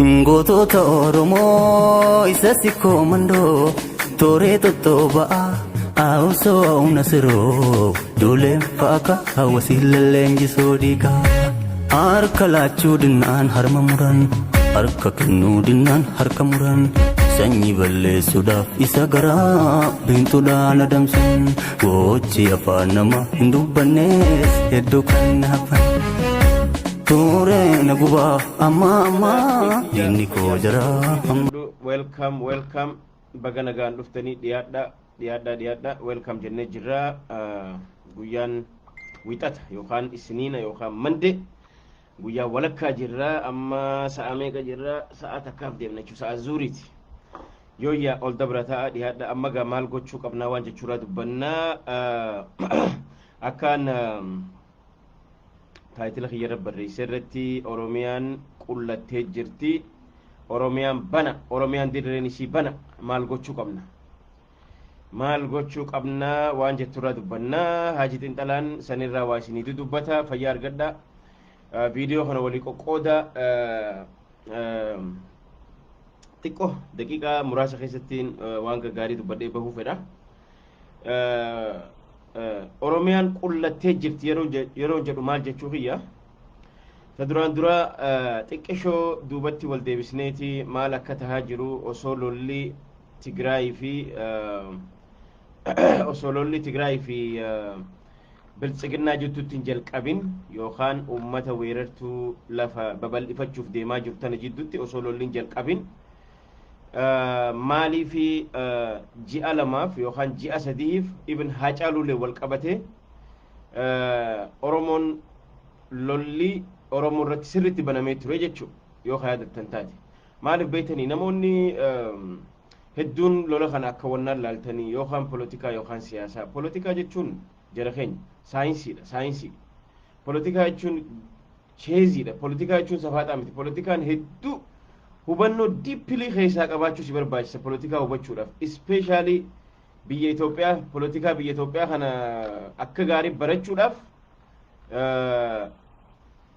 Gootota Oromoo isa si komandoo tooree tottobaa hausoo nasiroo duuleen faaka hawwasi leenjisoo dhiigaa harka laachuu dinnaan harma muran harka kennuu dinnaan harka muran sanyii balleessuudhaaf isa garaa biintuudhaan adamsan gochi afaan nama hin dubbannees hedduu kan hafan. Welcome bagana gaan dhuftanii dhiyaadha welcome jennee jirra guyyaan wixata yookaan isniina yookaan mande guyyaa walakkaa jirra amma sa'a meeqa jirra sa'a takkaaf deemna jechuudha sa'a zuuriiti yooyyaa ol dabrataa dhiyaadha amma gaa maal gochuu qabnaa waan jechuudha dubbannaa akkaan taayitila khiyyarra barreessee irratti oromiyaan qullattee jirti oromiyaan bana oromiyaan dirreen isii bana maal gochuu qabna waan jetturraa dubbannaa haaji xinxalaan sanirraa waa isinii dubbata fayyaa argadha viidiyoo kana walii qoqqooda xiqqoo daqiiqaa muraasa keessattiin waan gaggaarii dubbadhee bahuu fedha oromiyaan qullattee jirti yeroo jedhu maal jechuu kiyya ta duraan dura xiqqishoo duubatti wal deebisneeti maal akka tahaa jiru osoo lolli tigraay fi biltsiginnaa jidduutti hin jalqabin yookaan ummata weerartuu lafa babal'ifachuuf deemaa jiru tana jidduutti osoo lolli hin jalqabin maalii fi ji'a lamaaf yookaan ji'a sadiif ibn haacaaluulee wal qabate oromoon lolli oromoo irratti sirritti banamee ture jechuudha yoo yaadattan taate maaliif beeytanii namoonni hedduun lola kana akka wannaan laaltanii yookaan polotikaa yookaan siyaasaa polotikaa jechuun jara keenya saayinsii polotikaa jechuun cheeziidha polotikaa jechuun safaaxaa miti polotikaan hedduu hubannoo diippilii keessaa qabaachuu si barbaachisa polotikaa hubachuudhaaf ispeeshaalii biyya Itoophiyaa polotikaa biyya Itoophiyaa kana akka gaarii barachuudhaaf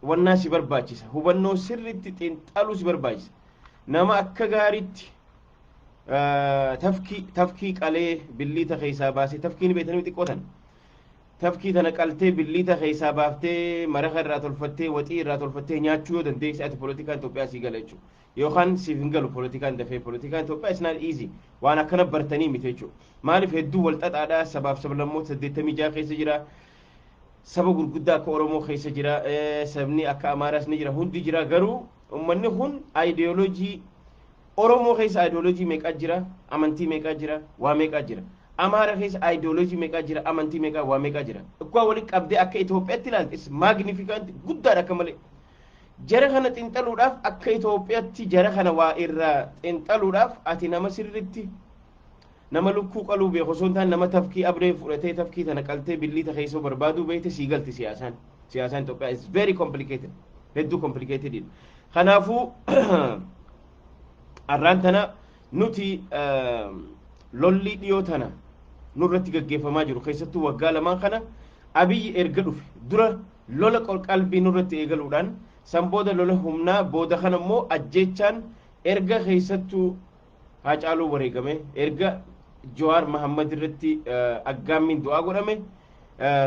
wannaa si barbaachisa hubannoo sirriitti xiinxaluu si barbaachisa nama akka gaariitti tafkii qalee billiita keessaa baasee tafkiin beekanii xiqqootan tafkii tana qaltee billiita keessaa baaftee maraqa irraa tolfattee waxii irraa tolfattee nyaachuu yoo dandeesse ati polotikaan Itoophiyaa sii gala jechuudha yookaan siif hin galu polotikaan dafee polotikaan Itoophiyaa is not easy waan akkana bartanii miti jechuudha maaliif hedduu wal xaxaadhaa sabaaf sablammoota 86 keessa jira saba gurguddaa akka Oromoo keessa jira sabni akka Amaaraas ni jira hundi jira garuu ummanni kun ideoloojii Oromoo keessa ideoloojii meeqaa jira amantii meeqaa jira waa meeqaa jira Amaara keessa ideoloojii meeqaa jira amantii meeqaa waa meeqaa jira akkuma waliin qabdee akka Itoophiyaatti ilaalti is magnificant guddaadha akka malee jara kana xinxaluudhaaf akka Itoophiyaatti jara kana waa irraa xinxaluudhaaf ati nama sirriitti nama lukkuu qaluu beeku osoo hin taane nama tafkii abree fudhatee tafkii tana qaltee billiita keessoo barbaaduu beekte sii galti siyaasaan Itoophiyaa is very complicated hedduu complicated kanaafuu arraan tana nuti lolli dhiyoo tana nurratti gaggeeffamaa jiru keessattuu waggaa lamaan kana abiyyi erga dhufe dura lola qalbii nurratti eegaluudhaan san booda lola humnaa booda kana immoo ajjeechaan erga keessattuu haacaaluu wareegame erga Jawaar Mahammad irratti aggaammiin du'aa godhame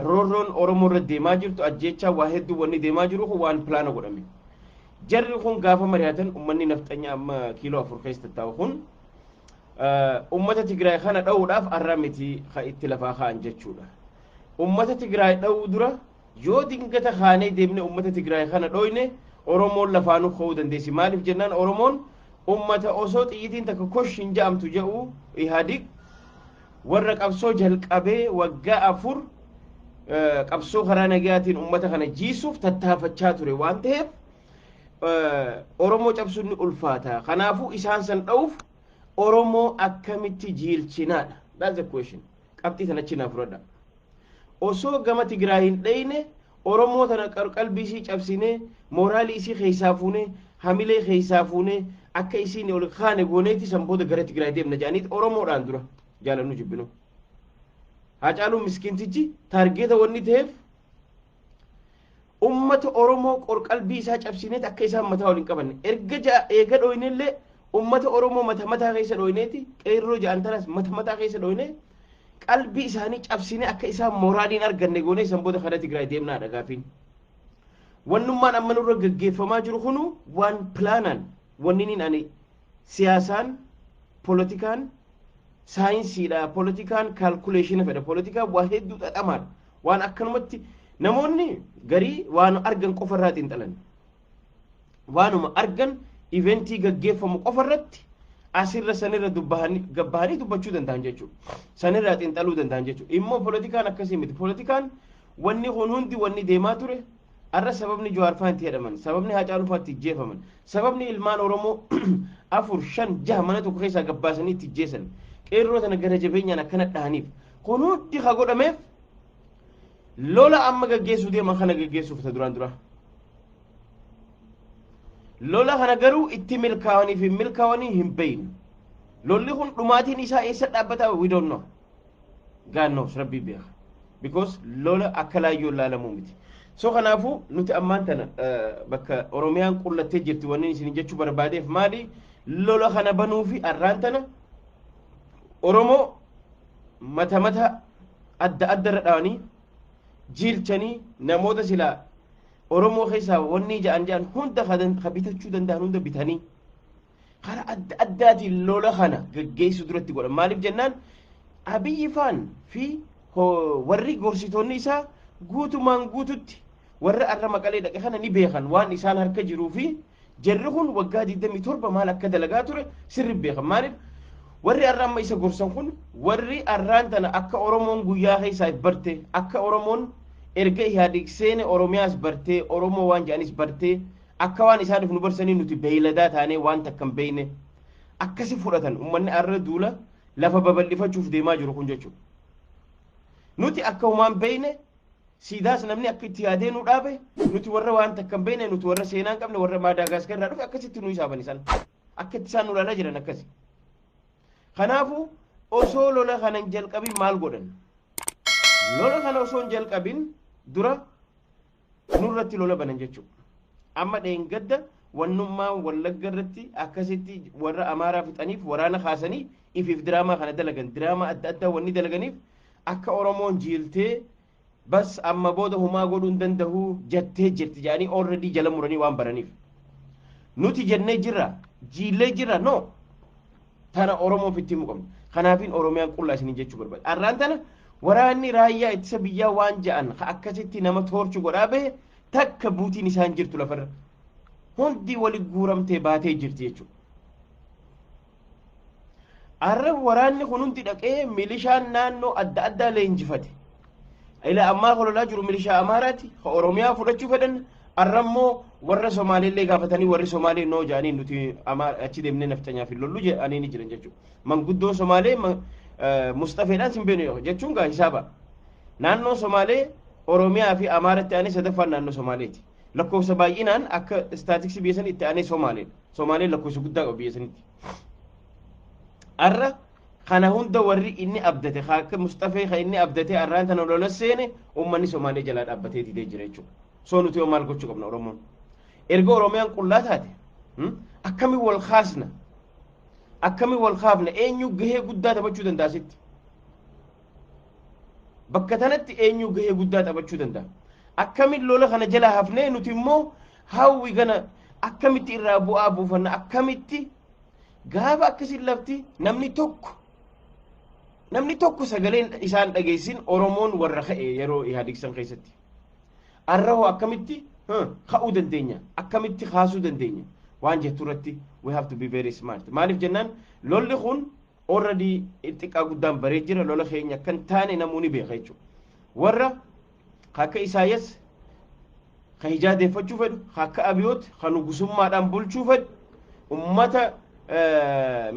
roorroon Oromoo irra deemaa jirtu ajjeechaa waa hedduu wanni deemaa jiru waan pilaana godhame jarri kun gaafa mari'atan ummanni nafxanya amma kiiloo 4 keessa taa'u kun ummata Tigraay kana dha'uudhaaf arraa miti itti lafaa kaa'an jechuudha ummata Tigraay dha'uu dura yoo dingata kaanee deemne ummata Tigraay kana dhoyne Oromoon lafaanuu ka'uu dandeessi maaliif jennaan Oromoon ummata osoo xiyyitiin takka kosh hin ja'amtu jedhu ihaadig warra qabsoo jalqabee waggaa 4 qabsoo karaa nagayaatiin ummata kana jiisuuf tattaafachaa ture waan ta'eef Oromoo cabsuun ni ulfaata kanaafuu isaan san dha'uuf Oromoo akkamitti jiilchinaadha that's the question qabxii tana chinaa fudhadha osoo gama Tigraay hin dhayne Oromoo tana qalbii isii cabsine mooraalii isii keessaa fuune hamilee keessaa fuune akka isiin ol kaane gooneeti san booda gara Tigraay deemna jedhanii Oromoodhaan dura jaalannu jibbinu Haacaaluu miskiintichi taargeeta wanni ta'eef ummata oromoo qorqalbii isaa cabsineet akka isaan mataa waliin qabanne eega dhoynellee ummata oromoo mataa keessa dhoyneeti qeerroo ja'an tanas mataa keessa dhoyne qalbii isaanii cabsine akka isaan moraaliin arganne goone san booda kana tigraay deemnaa dhagaafiin wannummaan amma nurra gaggeeffamaa jiru kunu waan pilaanaan wanniin ani siyaasaan politikaan saayinsiidha politikaan kaalkuleeshina fedha politikaan waa hedduu xaxamaadha waan akkanumatti namoonni garii waan argan qofarraa xiinxalan waanuma argan eventii gaggeeffamu qofarratti asirra sanirra gabbahanii dubbachuu danda'an jechuudha sanirraa xiinxaluu danda'an jechuudha immoo politikaan akkasii miti politikaan wanni kun hundi wanni deemaa ture arra sababni Jawaarfaan itti hedhaman sababni Haacaalufaan itti jeefaman sababni ilmaan Oromoo 4 5 6 mana tokko keessaa gabbaasanii itti jeesan qeerroo tana gara jabeenyaan akkana dhahaniif kun hundi haa godhameef lola amma gaggeessuu deeman kana gaggeessuuf ta dura lola kana garuu itti milkaawanii hin beeynu lolli kun dhumaatiin isaa eessa dhaabbata we don't know God knows rabbi beeka because lola akka laayyoo laalamuu miti so kanaafu nuti ammaan tana bakka oromiyaan qullattee jirti wanni isin jechuu barbaadeef maali lola kana banuu fi arraan tana oromoo mata adda irra dhaanii jiilchanii namoota silaa oromoo keessaa wanni ja'an hunda bitachuu danda'an hunda bitanii kara addaatiin lola kana gaggeessu duratti godhan maaliif jennaan abiyyi faan fi warri gorsitoonni isaa guutumaan guututti warra arra maqalee dhaqe kana ni beekan waan isaan harka jiruu fi jarri kun waggaa 27 maal akka dalagaa ture sirri beekan maaliif warri arra amma isa gorsan kun warri arraan tana akka oromoon guyyaa keessaa barte akka oromoon erga ihaadig seene oromiyaas bartee oromoo waan jedhanis bartee akka waan isaaniif nu barsanii nuti beeyladaa taanee waan takkan beeyne akkasi fudhatan ummanni arra duula lafa babal'ifachuuf deemaa jiru kun jechuudha nuti akka humaan beeyne siidaas namni akka itti yaadee nu dhaabe nuti warra waan takkan beeyne nuti warra seenaan qabne warra maadaagaskar irraa dhufe akkasitti nu isaaban isaan akka itti isaan nu laalaa jiran akkasi kanaafu osoo lola kana hin jalqabin maal godhan lola kana osoo hin jalqabin dura nurratti lola banan jechuudha amma dheengadda wannummaa wallagga irratti akkasitti warra amaaraa fixaniif waraana kaasanii ifiif diraamaa kana dalagan diraamaa adda addaa wanni dalaganiif akka oromoon jiiltee bas amma booda humaa godhuu hin danda'u jettee jirti jedhanii already jala muranii waan baraniif nuti jennee jirra jiillee jirra no tana oromoo fitti muqamne kanaafin oromiyaan qullaa isin jechuu barbaade arraan tana waraanni raayyaa ittisa biyyaa waan ja'an akkasitti nama toorchu godhaa bahe takka buutiin isaan jirtu lafarra hundi wali guuramtee baatee jirti jechuudha arra waraanni kun hundi dhaqee milishaan naannoo adda addaa leenjifate ila ammaa kololaa jiru milishaa amaaraati ka oromiyaa fudhachuu fedhan arrammoo warra somaaleellee gaafatanii warri somaalee noo jedhanii nuti achi deemnee naftanyaa fi lollu jedhanii ni jiran jechuudha manguddoo somaalee mustafeedhaan sin beenu jechuun gaa hisaaba naannoo somaalee oromiyaa fi amaaratti aanee sadaffaan naannoo somaaleeti lakkoofsa baay'inaan akka istaatiksii biyya sanii itti aanee somaaleen lakkoofsa guddaa qabu biyya sanitti arra kana hunda warri inni abdate akka mustafee ka inni abdate arraan tana lola seene ummanni somaalee jalaa dhaabbatee didee jira jechuudha soo nuti maal gochuu qabna oromoon erga oromiyaan qullaa taate akkamiin wal kaasna akkamiin wal kaafna eenyu gahee guddaa taphachuu danda'a sitti bakka tanatti eenyu gahee guddaa taphachuu danda'a akkamiin lola kana jala hafnee nuti immoo hawwi gana akkamitti irraa bu'aa buufanna akkamitti gaafa akkasiin lafti namni tokko sagaleen isaan dhageessin oromoon warra ka'e yeroo ihaadigsan keessatti arrahoo akkamitti ka'uu dandeenya akkamitti kaasuu dandeenya waan jettu irratti we have to be very smart maaliif jennaan lolli kun already xiqqaa guddaan baree jira lola keenya kan taane namoonni beeka jechuudha warra akka isaayas ka hijaadeeffachuu fedhu akka abiyoot ka nugusummaadhaan bulchuu fedhu ummata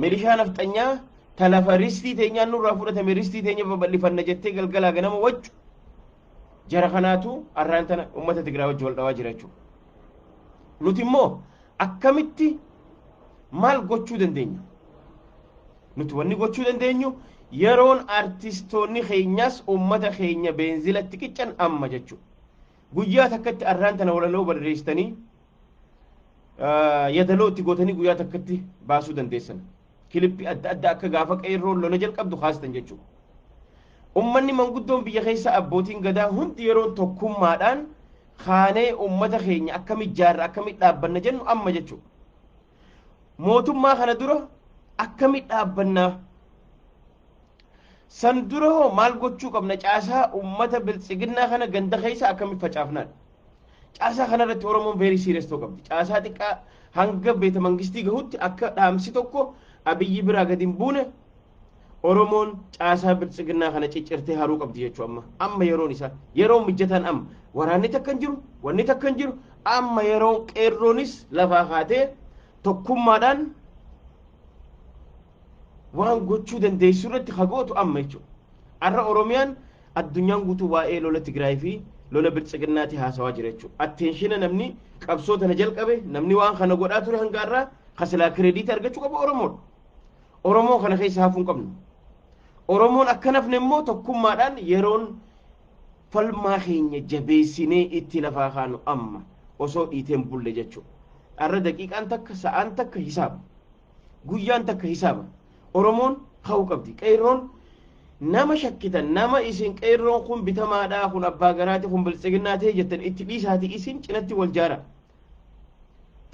milishaa nafxanyaa talafa ristii teenyaan nurraa fudhatame ristii teenya babal'ifanna jettee galgalaa ganama waccu jara kanaatu arraan tana ummata Tigraay wajji wal dhawaa jira jechuudha nuti immoo akkamitti maal gochuu dandeenya nuti wanni gochuu dandeenyu yeroon artistoonni keenyas ummata keenya beenzilatti qiccan amma jechuudha guyyaa takkatti arraantana walaloo barreessitanii yadaloo itti gootanii guyyaa takkatti baasuu dandeessan kilippi adda adda akka gaafa qeerroon lola jalqabdu haastan jechuudha. Ummanni manguddoon biyya keessa abbootiin gadaa hundi yeroo tokkummaadhaan kaanee ummata keenya akkamitti jaarra akkamitti dhaabbanna jennu amma jechuudha. Mootummaa kana dura akkamitti dhaabbannaa san dura hoo maal gochuu qabna caasaa ummata biltsiginnaa kana ganda keessa akkamitti facaafnaa caasaa kanarratti Oromoon very serious ta'uu qabdi. Caasaa xiqqaa hanga beeta mangistii gahutti akka dhaamsi tokko abiyyi biraa gadi hin buune Oromoon caasaa biltsiginnaa kana ciccirtee haruu qabdi jechuudha. Amma yeroon isaa yeroo mijataan amma waraanni takka hin jiru wanni takka hin jiru amma yeroo qeerroonis lafaa kaatee tokkummaadhaan waan gochuu dandeessu irratti hagootu amma jechuudha. Arra Oromiyaan addunyaan guutuu waa'ee lola Tigraay fi lola biltsiginnaati haasawaa jira jechuudha. Attenshina namni qabsoo tana jalqabe namni waan kana godhaa ture hanga irraa kasilaa kireediitii argachuu qabu Oromoodha. Oromoo kana keessa hafuu hin qabnu. Oromoon akka nafne immoo tokkummaadhaan yeroon falmaa keenya jabeessinee itti lafaa kaanu amma osoo dhiiteen bulle jechuudha. Arra daqiiqaan takka sa'aan takka hisaaba. Guyyaan takka hisaaba. Oromoon ka'uu qabdi. Qeerroon nama shakkitan nama isin qeerroon kun bitamaadhaa kun abbaa garaati kun biltsiginnaa ta'e jettan itti dhiisaati isin cinatti wal jaara.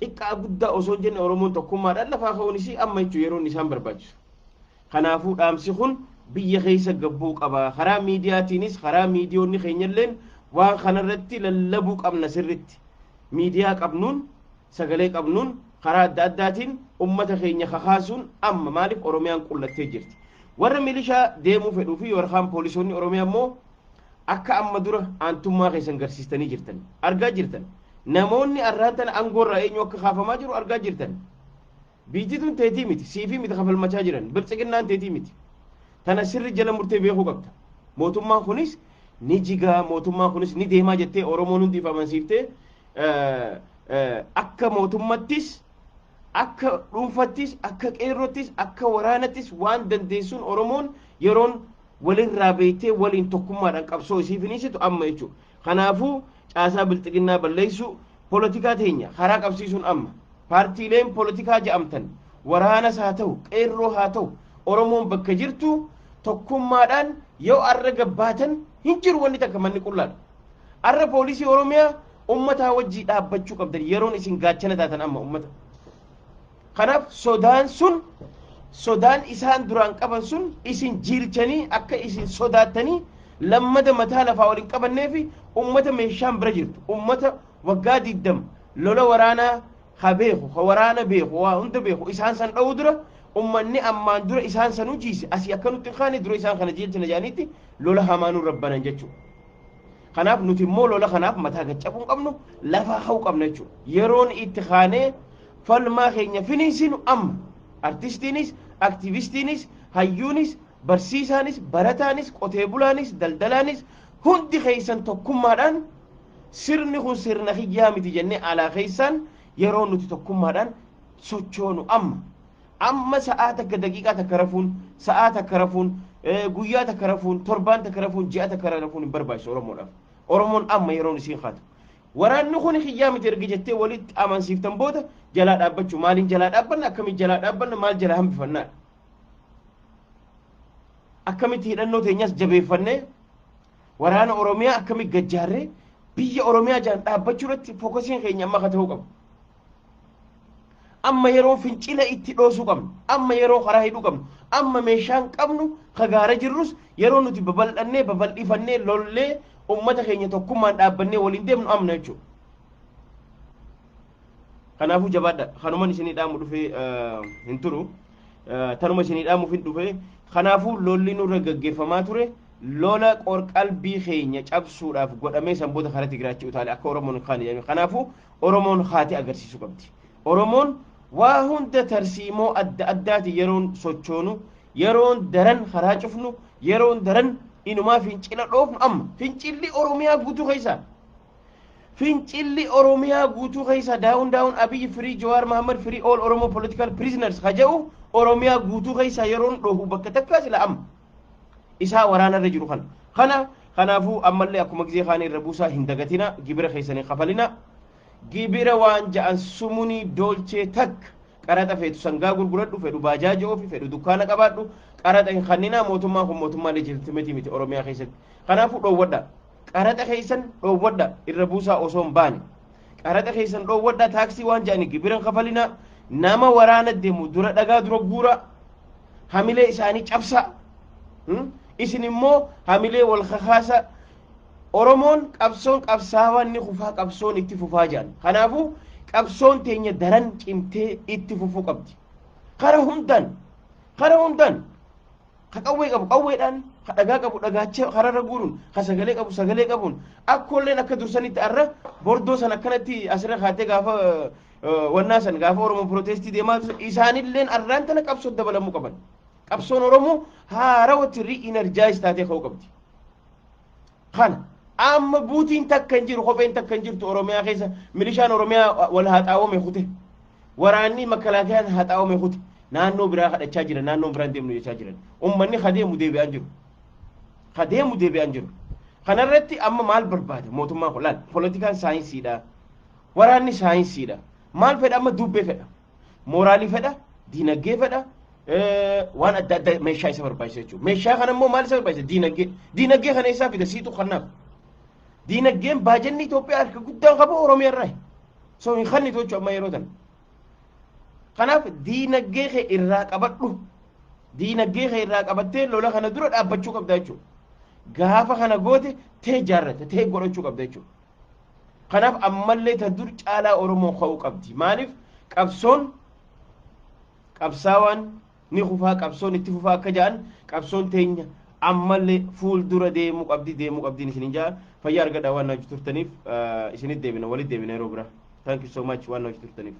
Xiqqaa guddaa osoo hin jenne Oromoon tokkummaadhaan lafaa ka'uunis amma jechuun yeroon isaan barbaachisu. Kanaafuu dhaamsi kun biyya keessa gabbuu qaba. Karaa miidiyaatiinis karaa miidiyoonni keenyalleen waan kanarratti lallabuu qabna sirritti. Miidiyaa qabnuun sagalee qabnuun karaa adda addaatiin ummata keenya kakaasuun amma maaliif Oromiyaan qullattee jirti. Warra milishaa deemuu fedhuu fi yookaan poolisoonni Oromiyaa immoo akka amma dura aantummaa keessan garsiistanii jirtan argaa jirtan. Namoonni arraantana aangoorraa eenyu akka kaafamaa jiru argaa jirtan. Biitituun teetii miti siifii miti kafalmachaa jiran biltsiginnaan teetii miti. Tana sirri jala murtee beekuu qabda. Mootummaan kunis ni jigaa mootummaan kunis ni deemaa jettee Oromoon hundi amansiiftee akka mootummattis akka dhuunfattis akka qeerrottis akka waraanattis waan dandeessuun Oromoon yeroon walirraa beektee waliin tokkummaadhaan qabsoo isiifiniisitu amma jechuudha. Kanaafuu caasaa biltsiginnaa balleessuu poolitikaa teenya karaa qabsiisuun amma paartiileen poolitikaa jedhamtan waraanas haa ta'u qeerroo haa ta'u Oromoon bakka jirtu tokkummaadhaan yoo arra gabbaatan hin jiru wanni takka manni qullaadha. Arra poolisii Oromiyaa ummataa wajjii dhaabbachuu qabdan yeroon isin gaachana taatan amma ummata. Kanaaf sodaan isaan duraan qaban sun isin jiilchanii akka isin sodaattanii lammada mataa lafaa waliin qabannee fi ummata meeshaan bira jirtu ummata waggaa 20 lola waraanaa ha beeku ha waraana beeku waa hunda beeku isaan san dha'uu dura ummanni ammaan dura isaan san hujiise asii akka nutti kaane dura isaan kana jiilchina jaaniitti lola hamaanuu rabbanan jechuudha. Kanaaf nuti immoo lola kanaaf mataa gaccabuu qabnu lafaa ha'uu qabna jechuudha. Yeroon itti kaanee falmaa keenya finiisinu amma artistiinis aktivistiinis hayyuunis barsiisaanis barataanis qotee bulaanis daldalaanis hundi keessan tokkummaadhaan sirni kun sirna hiyyaa miti jennee alaa keessan yeroo nuti tokkummaadhaan sochoonu amma sa'aa takka daqiiqaa takka rafuun sa'aa takka rafuun guyyaa takka rafuun torbaan takka rafuun ji'a takka rafuun hin barbaachisu Oromoodhaaf. Oromoon amma yeroon isiin kaatu. Waraanni kun hiyyaa miti erga jettee walitti amansiiftan booda jalaa dhaabbachuu maaliin jalaa dhaabbanna akkamitti jalaa dhaabbanna maal jalaa hambifannaadha. Akkamitti hidhannoo teenyas jabeeffannee waraana Oromiyaa akkamitti gajjaarree biyya Oromiyaa jaan dhaabbachuu irratti fookasiin keenya amma akka ta'uu qabu. Amma yeroo fincila itti dhoosuu qabnu amma yeroo karaa hidhuu qabnu amma meeshaan qabnu kagaara jirrus yeroo nuti babal'annee babal'ifannee lollee ummata keenya tokkummaan dhaabbannee waliin deemnu amna jechuudha. Kanaafuu jabaadha kanuman isinii dhaamu dhufee hin turu tanuma isinii dhaamuuf hin dhufee kanaafuu lolli nurra gaggeeffamaa ture lola qorqalbii keenya cabsuudhaaf godhamee sanboota karaa Tigraachi utaale akka Oromoon kaane jedhame. Kanaafuu Oromoon haati agarsiisuu qabdi. Oromoon waa hunda tarsiimoo adda addaati yeroon sochoonu yeroon daran karaa cufnu yeroon daran inumaa fincila dhoofnu amma fincilli Oromiyaa guutuu keessa daawun Abiyyi Firii Jawaar Mahammad Firii all Oromo political prisoners haja'u Oromiyaa guutuu keessa yeroon dhoofu bakka takkaa sila amma isaa waraanarra jiru kana kanaafuu ammallee akkuma gizee kaanii irra buusaa hin dagatina gibira keessanii kafalina gibira waan ja'an sumunii dolchee takka qaraxa feetu sangaa gurguradhu fedhu baajaaji oofi fedhu dukkaana qabaadhu qaraxa hin kannina mootummaan kun mootummaa leejitimeetii miti oromiyaa keessatti kanaafuu dhoowwadha qaraxa keessan dhoowwadha irra buusaa osoo hin baane qaraxa keessan dhoowwadha taaksii waan ja'ani gibiran kafalina nama waraana deemu dura dhagaa dura guura hamilee isaanii cabsa isin immoo hamilee wal kakaasa oromoon qabsoon qabsaawaan ni kufaa qabsoon itti fufaa jedhan kanaafuu qabsoon teenya daran cimtee itti fufuu qabdi kara hundaan ka qawwee qabu qawweedhaan ka dhagaa qabu dhagaacha kararra guuruun ka sagalee qabu sagalee qabuun akkolleen akka dursanitti arra bordoo san akkanatti asirra kaatee gaafa wannaa san gaafa oromoo protestii deemaa isaanilleen arraan tana qabsoo dabalamuu qaban qabsoon oromoo haarawatti ri-energize taatee ka'uu qabdi kana amma buutiin takka hin jiru kopheen takka hin jirtu oromiyaa keessa milishaan oromiyaa wal haxaawame kute waraanni makalaakayaan haxaawame kute naannoo biraa kadhachaa jiran naannoo biraan deemnu jechaa jiran ummanni kadeemu deebi'an jiru kanarratti amma maal barbaada mootummaan kun laal poolitikaan saayinsiidha waraanni saayinsiidha maal fedha amma dubbee fedha mooraalii fedha diinagdee fedha waan adda addaa meeshaa isa barbaachisa jechuudha meeshaa kana immoo maal isa barbaachisa diinagdee kana isaa fida siitu kannaaf diinagdeen baajanni Itoophiyaa harka guddaan qabu oromiyaa irraa soo hin kanni tochu amma yeroo tan kanaaf diinagdee kee irraa qabadhu diinagdee kee irraa qabattee lola kana dura dhaabbachuu qabda jechuudha gaafa kana goote tee jaarrate tee godhachuu qabda jechuudha kanaaf ammallee ta dur caalaa oromoo ka'uu qabdi maaliif qabsaawaan ni kufaa qabsoon itti fufaa akka ja'an qabsoon teenya ammallee fuul dura deemuu qabdiin isinin jaa fayyaa argadhaa waan na hojii turtaniif isinit deebina walit deebina yeroo bira thank you so much waan na hojii turtaniif